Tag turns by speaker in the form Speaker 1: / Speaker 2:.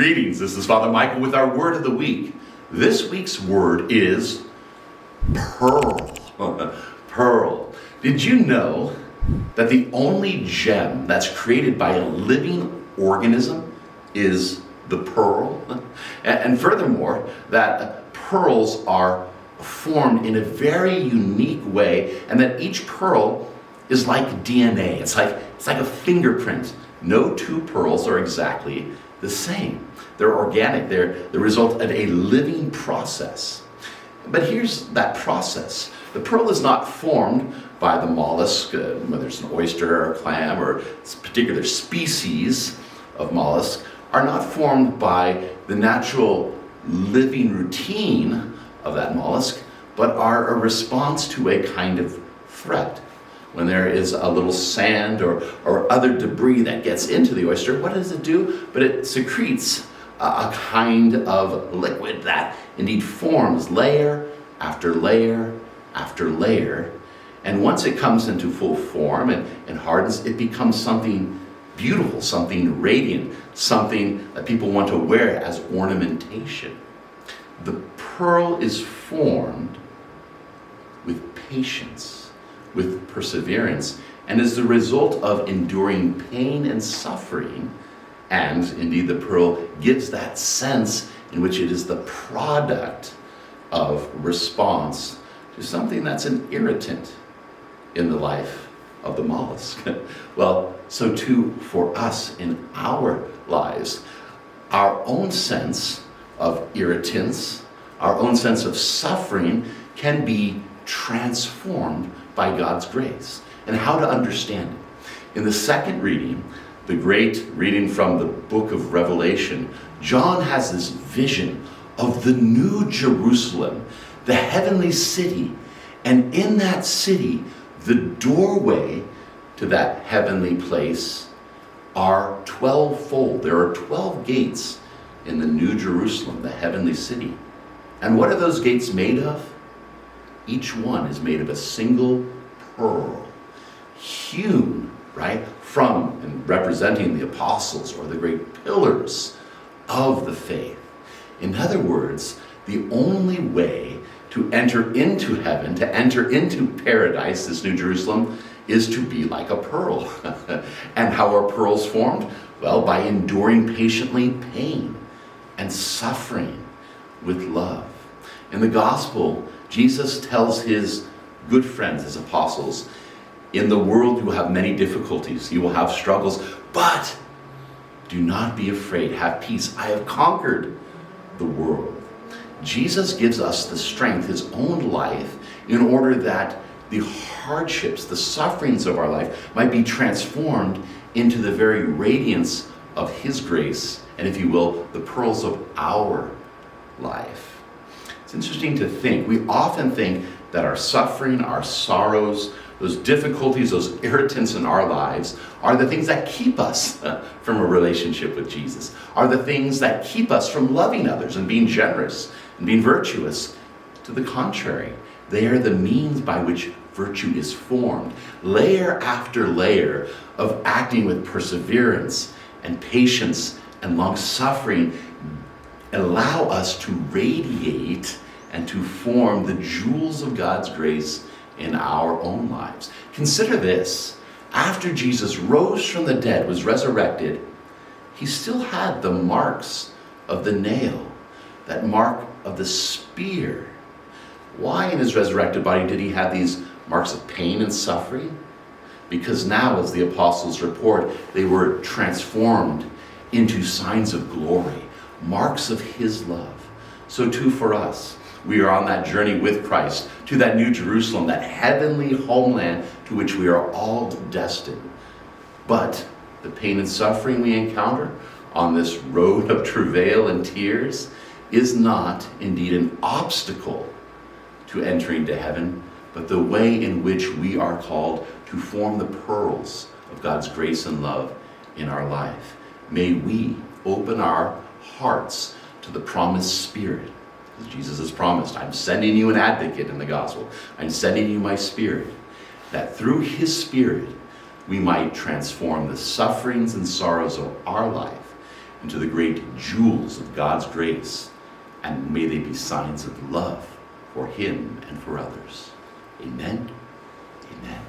Speaker 1: Greetings, this is Father Michael with our word of the week. This week's word is pearl. Pearl. Did you know that the only gem that's created by a living organism is the pearl? And furthermore, that pearls are formed in a very unique way, and that each pearl is like DNA. It's like a fingerprint. No two pearls are exactly the same. They're organic. They're the result of a living process. But here's that process. The pearl is not formed by the mollusk, whether it's an oyster or a clam or a particular species of mollusk, are not formed by the natural living routine of that mollusk, but are a response to a kind of threat. When there is a little sand or other debris that gets into the oyster, what does it do? But it secretes a kind of liquid that indeed forms layer after layer after layer. And once it comes into full form and hardens, it becomes something beautiful, something radiant, something that people want to wear as ornamentation. The pearl is formed with patience, with perseverance, and is the result of enduring pain and suffering. And indeed, the pearl gives that sense in which it is the product of response to something that's an irritant in the life of the mollusk. Well, so too for us in our lives. Our own sense of irritants, our own sense of suffering can be transformed by God's grace. And how to understand it. In the second reading, the great reading from the book of Revelation, John has this vision of the new Jerusalem, the heavenly city. And in that city, the doorway to that heavenly place are 12-fold. There are 12 gates in the new Jerusalem, the heavenly city. And what are those gates made of? Each one is made of a single pearl, hewn, right, from and representing the apostles or the great pillars of the faith. In other words, the only way to enter into heaven, to enter into paradise, this new Jerusalem, is to be like a pearl. And how are pearls formed? Well, by enduring patiently pain and suffering with love. In the gospel, Jesus tells his good friends, his apostles, in the world you will have many difficulties, you will have struggles, but do not be afraid, have peace. I have conquered the world. Jesus gives us the strength, his own life, in order that the hardships, the sufferings of our life might be transformed into the very radiance of his grace, and if you will, the pearls of our life. It's interesting to think. We often think that our suffering, our sorrows, those difficulties, those irritants in our lives are the things that keep us from a relationship with Jesus, are the things that keep us from loving others and being generous and being virtuous. To the contrary, they are the means by which virtue is formed. Layer after layer of acting with perseverance and patience and long-suffering allow us to radiate and to form the jewels of God's grace in our own lives. Consider this. After Jesus rose from the dead, was resurrected, he still had the marks of the nail, that mark of the spear. Why in his resurrected body did he have these marks of pain and suffering? Because now, as the apostles report, they were transformed into signs of glory, marks of his love. So too for us. We are on that journey with Christ to that new Jerusalem, that heavenly homeland to which we are all destined. But the pain and suffering we encounter on this road of travail and tears is not indeed an obstacle to entering to heaven, but the way in which we are called to form the pearls of God's grace and love in our life. May we open our hearts to the promised Spirit. As Jesus has promised, I'm sending you an advocate in the gospel. I'm sending you my Spirit, that through his Spirit we might transform the sufferings and sorrows of our life into the great jewels of God's grace, and may they be signs of love for him and for others. Amen. Amen.